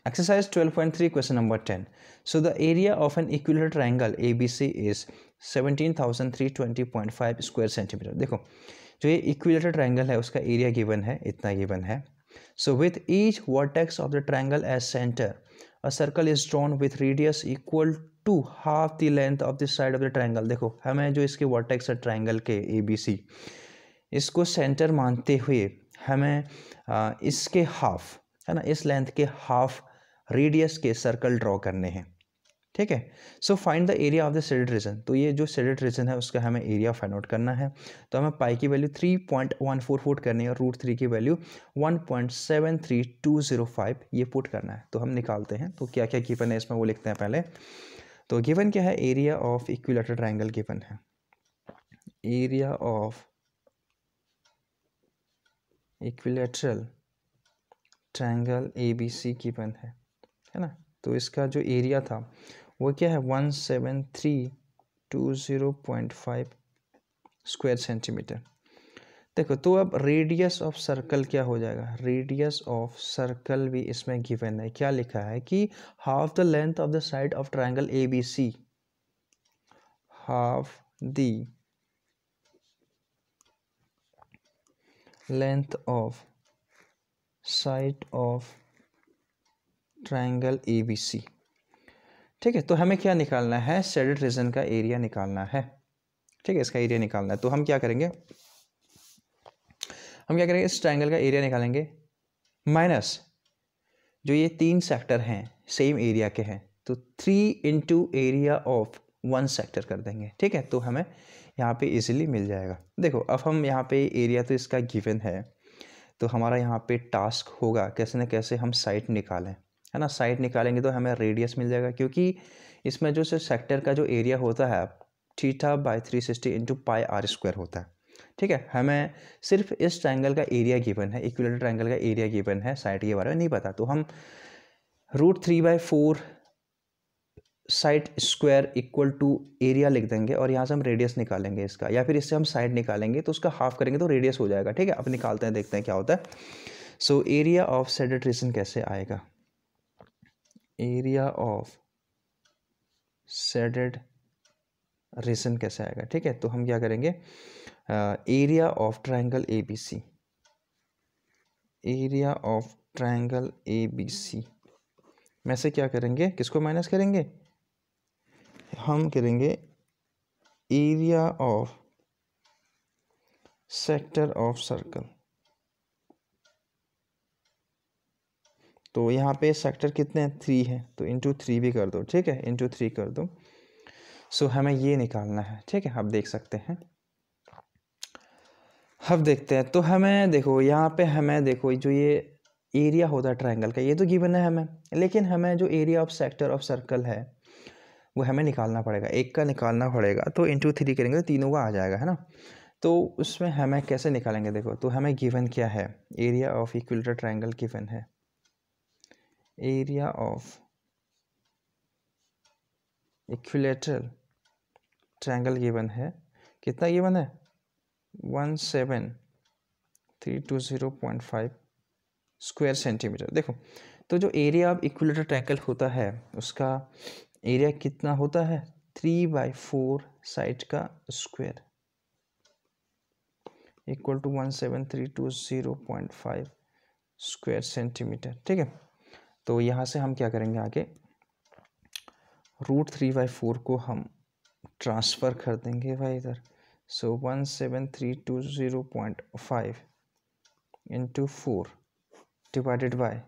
Exercise 12.3 question number 10. So the area of an equilateral triangle ABC is 17,320.5 square centimetre. देखो जो ये equilateral triangle है उसका area given है, इतना गिवन है। So with each vertex of the triangle as centre a circle is drawn with radius equal to half the length of the side of the triangle. देखो हमें जो इसके vertex है ट्रायंगल के ABC, इसको सेंटर मानते हुए हमें इसके हाफ है ना, इस लेंथ के हाफ रेडियस के सर्कल ड्रॉ करने हैं। ठीक है। So find the area of the shaded region. तो ये जो शेडेड रीजन है उसका हमें एरिया फाइंड आउट करना है। तो हमें पाई की वैल्यू 3.14 पुट करनी है और √3 की वैल्यू 1.73205 ये पुट करना है। तो हम निकालते हैं। तो क्या क्या गिवन है इसमें वो लिखते हैं पहले। तो गिवन क्या है, area of equilateral triangle given है। Area of equilateral triangle ABC given है ना। तो इसका जो एरिया था वो क्या है 17320.5 स्क्वायर सेंटीमीटर। देखो तो अब रेडियस ऑफ सर्कल क्या हो जाएगा, रेडियस ऑफ सर्कल भी इसमें गिवन है। क्या लिखा है कि half the length of the side of triangle ABC, half the length of side of triangle ABC। ठीक है। तो हमें क्या निकालना है, शेडेड रीजन का एरिया निकालना है। ठीक है, इसका एरिया निकालना है। तो हम क्या करेंगे, इस ट्रायंगल का एरिया निकालेंगे माइनस जो ये 3 सेक्टर हैं सेम एरिया के हैं, तो 3 इंटू एरिया ऑफ 1 सेक्टर कर देंगे। ठीक है। तो हमें यहाँ पे इजीली मिल जाएगा। देखो अब हम यहाँ पे एरिया तो इसका गिवन है, तो हमारा यहाँ पे टास्क होगा कैसे न कैसे हम साइड निकालें, है ना। साइड निकालेंगे तो हमें रेडियस मिल जाएगा, क्योंकि इसमें जो सेक्टर का जो एरिया होता है θ/360 इंटू पाई आर स्क्वायर होता है। ठीक है। हमें सिर्फ इस ट्रायंगल का एरिया गिवन है, इक्विलेटरल ट्रायंगल का एरिया गिवन है, साइड के बारे में नहीं पता। तो हम √3/4 side square equal to area लिख देंगे और यहाँ से हम रेडियस निकालेंगे इसका, या फिर इससे हम साइड निकालेंगे तो उसका हाफ करेंगे तो रेडियस हो जाएगा। ठीक है। अब निकालते हैं, देखते हैं क्या होता है। So area of shaded region कैसे आएगा, एरिया ऑफ शेडेड रीजन कैसे आएगा। ठीक है। तो हम क्या करेंगे, area of triangle ABC, area of triangle ABC में से क्या करेंगे, किसको माइनस करेंगे, हम करेंगे area of sector of circle. तो यहाँ पे सेक्टर कितने हैं, 3 है, तो इंटू 3 भी कर दो। ठीक है, इंटू 3 कर दो। सो हमें ये निकालना है। ठीक है, अब देख सकते हैं, अब देखते हैं। तो हमें देखो यहाँ पे हमें देखो जो ये एरिया होता है ट्रायंगल का ये तो गिवन है हमें, लेकिन हमें जो area of sector of circle है वो हमें निकालना पड़ेगा, एक का निकालना पड़ेगा। तो इंटू 3 करेंगे तो तीनों का आ जाएगा, है ना। तो उसमें हमें कैसे निकालेंगे, देखो तो हमें गिवन क्या है, area of equilateral triangle given है, area of equilateral triangle given है, कितना गिवन है 17320.5 स्क्वायर सेंटीमीटर। देखो तो जो एरिया ऑफ इक्विलेटरल ट्रायंगल होता है उसका एरिया कितना होता है 3/4 साइड का square equal to 17320.5 square centimetre. ठीक है। तो यहाँ से हम क्या करेंगे आगे, √3/4 को हम ट्रांसफ़र कर देंगे भाई इधर। सो 17320.5 इंटू 4 डिवाइडेड बाय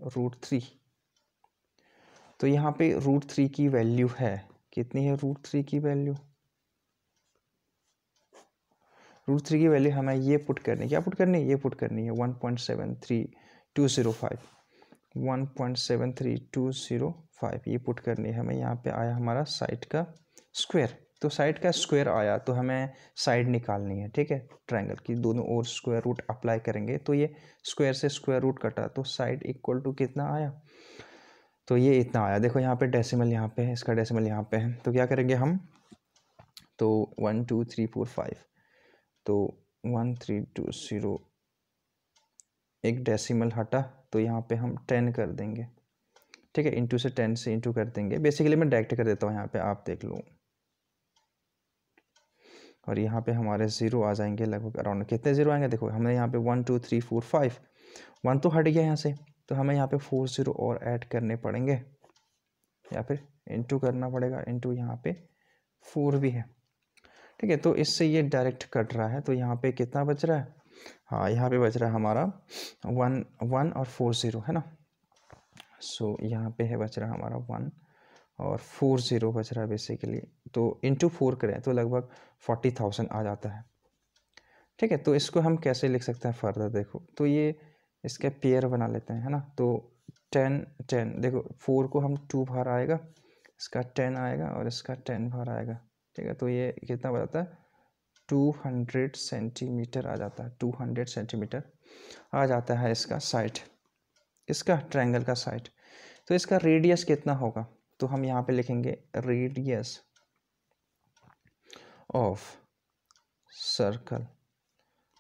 √3। तो यहाँ पे √3 की वैल्यू है, कितनी है √3 की वैल्यू, √3 की वैल्यू हमें ये पुट करनी है, क्या पुट करनी है, ये पुट करनी है 1.73205, 1.73205 ये पुट करनी है हमें। यहाँ पे आया हमारा साइड का स्क्वायर, तो साइड का स्क्वायर आया तो हमें साइड निकालनी है। ठीक है, ट्रायंगल की दोनों ओर स्क्वायर रूट अप्लाई करेंगे तो ये स्क्वायर से स्क्वायर रूट कटा तो साइड इक्वल टू कितना आया, तो ये इतना आया। देखो यहाँ पे डेसिमल यहाँ पे है, इसका डेसिमल यहाँ पे है, तो क्या करेंगे हम, तो 1 2 3 4 5, तो 1320 एक डेसिमल हटा तो यहाँ पे हम 10 कर देंगे, ठीक है। इंटू से 10 से इंटू कर देंगे। बेसिकली मैं डायरेक्ट कर देता हूँ यहाँ पे, आप देख लो। और यहाँ पे हमारे 0 आ जाएंगे लगभग अराउंड। कितने 0 आएंगे देखो, हमें यहाँ पे 1 2 3 4 5, 1 तो हट गया यहाँ से, तो हमें यहाँ पे 4 0 और ऐड करने पड़ेंगे या फिर इंटू करना पड़ेगा। इंटू यहाँ पे 4 भी है, ठीक है। तो इससे ये डायरेक्ट कट रहा है, तो यहाँ पे कितना बच रहा है, हाँ यहाँ पे बच रहा है हमारा 1 1 और 4 0, है ना। सो यहाँ पे है बच रहा है हमारा 1 और 4 0 बच रहा है बेसिकली। तो इंटू 4 करें तो लगभग 40,000 आ जाता है, ठीक है। तो इसको हम कैसे लिख सकते हैं फर्दर, देखो तो ये इसके पेयर बना लेते हैं, है ना। तो 10 10 देखो, 4 को हम 2 बार आएगा, इसका 10 आएगा और इसका 10 बार आएगा, ठीक है। तो ये कितना बताता है, 200 सेंटीमीटर आ जाता है, 200 सेंटीमीटर आ जाता है इसका साइड, इसका ट्रायंगल का साइड। तो इसका रेडियस कितना होगा, तो हम यहाँ पे लिखेंगे रेडियस ऑफ सर्कल।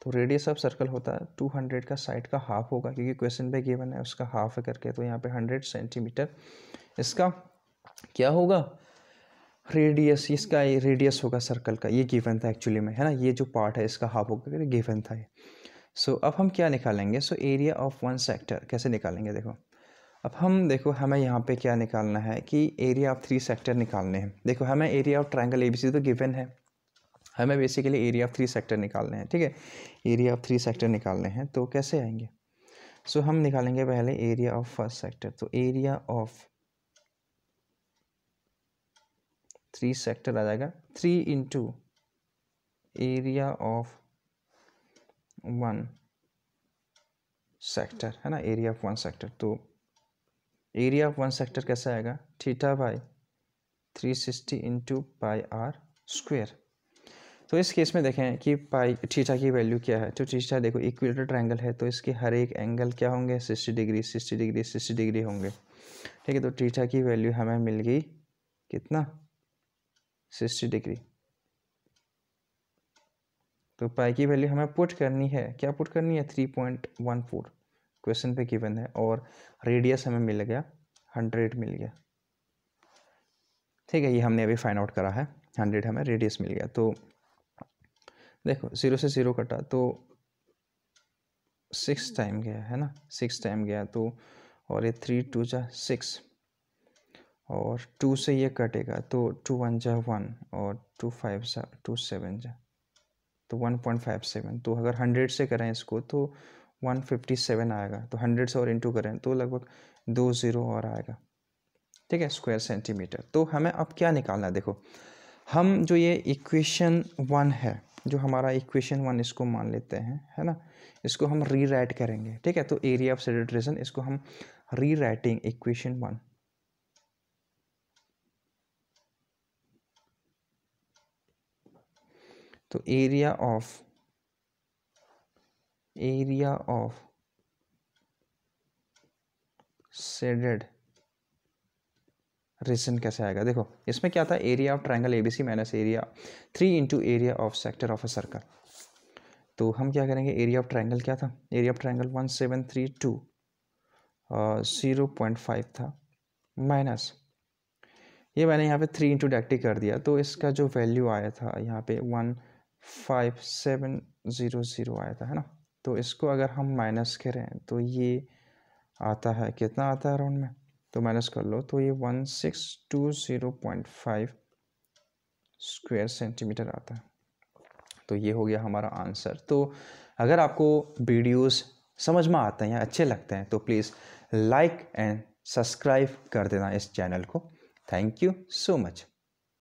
तो रेडियस ऑफ सर्कल होता है 200 का साइड का हाफ होगा, क्योंकि क्वेश्चन पे गिवन है उसका हाफ है करके। तो यहाँ पे 100 सेंटीमीटर इसका क्या होगा, रेडियस, इसका ये रेडियस होगा सर्कल का, ये गिवन था एक्चुअली में, है ना। ये जो पार्ट है इसका हाफ होगा, गिवन था ये। सो अब हम क्या निकालेंगे, so area of one sector कैसे निकालेंगे, देखो अब हम देखो हमें यहाँ पे क्या निकालना है कि एरिया ऑफ 3 सेक्टर निकालने हैं। देखो हमें एरिया ऑफ ट्रायंगल एबीसी तो गिवन है, हमें बेसिकली एरिया ऑफ 3 सेक्टर निकालने हैं, ठीक है। एरिया ऑफ 3 सेक्टर निकालने हैं, तो कैसे आएंगे, सो हम निकालेंगे पहले एरिया ऑफ फर्स्ट सेक्टर। तो एरिया ऑफ 3 सेक्टर आ जाएगा 3 इंटू एरिया ऑफ 1 सेक्टर, है ना, एरिया ऑफ 1 सेक्टर। तो एरिया ऑफ 1 सेक्टर कैसे आएगा, theta by 360 into pi r square. तो इस केस में देखें कि पाई थीटा की वैल्यू क्या है, तो थीटा देखो इक्विलेटरल ट्रायंगल है, तो इसके हर एक एंगल क्या होंगे, 60 डिग्री 60 डिग्री 60 डिग्री होंगे, ठीक है। तो थीटा की वैल्यू हमें मिल गई कितना, 60 डिग्री। तो पाई की वैल्यू हमें पुट करनी है, क्या पुट करनी है, 3.14 क्वेश्चन पे गिवन है। और रेडियस हमें मिल गया 100 मिल गया, ठीक है। ये हमने अभी फाइंड आउट करा है, 100 हमें रेडियस मिल गया। तो देखो 0 से 0 कटा तो 6 टाइम गया, है ना, 6 टाइम गया। तो और ये 3 2 जा 6 और 2 से ये कटेगा, तो 2 1 जा 1 और 2 5 जा 2 7 जा, तो 1.57। तो अगर 100 से करें इसको तो 157 आएगा। तो 100 से और इंटू करें तो लगभग 2 0 और आएगा, ठीक है, स्क्वायर सेंटीमीटर। तो हमें अब क्या निकालना है, देखो हम जो ये इक्वेशन 1 है, जो हमारा इक्वेशन 1 इसको मान लेते हैं, है ना, इसको हम रीराइट करेंगे, ठीक है। तो एरिया ऑफ शेडेड रीजन, इसको हम रीराइटिंग इक्वेशन 1। तो एरिया ऑफ शेडेड रीजन कैसे आएगा, देखो इसमें क्या था, area of triangle ABC minus area 3 into area of sector of a circle. तो हम क्या करेंगे, एरिया ऑफ ट्रायंगल क्या था, एरिया ऑफ ट्रायंगल 1732 0.5 था, माइनस ये मैंने यहाँ पे 3 इंटू डायरेक्ट कर दिया, तो इसका जो वैल्यू आया था यहाँ पे 15700 आया था, है ना। तो इसको अगर हम माइनस करें तो ये आता है, कितना आता है अराउंड में, तो माइनस कर लो, तो ये 1620.5 स्क्वायर सेंटीमीटर आता है। तो ये हो गया हमारा आंसर। तो अगर आपको वीडियोस समझ में आते हैं या अच्छे लगते हैं तो प्लीज़ लाइक एंड सब्सक्राइब कर देना इस चैनल को। Thank you so much.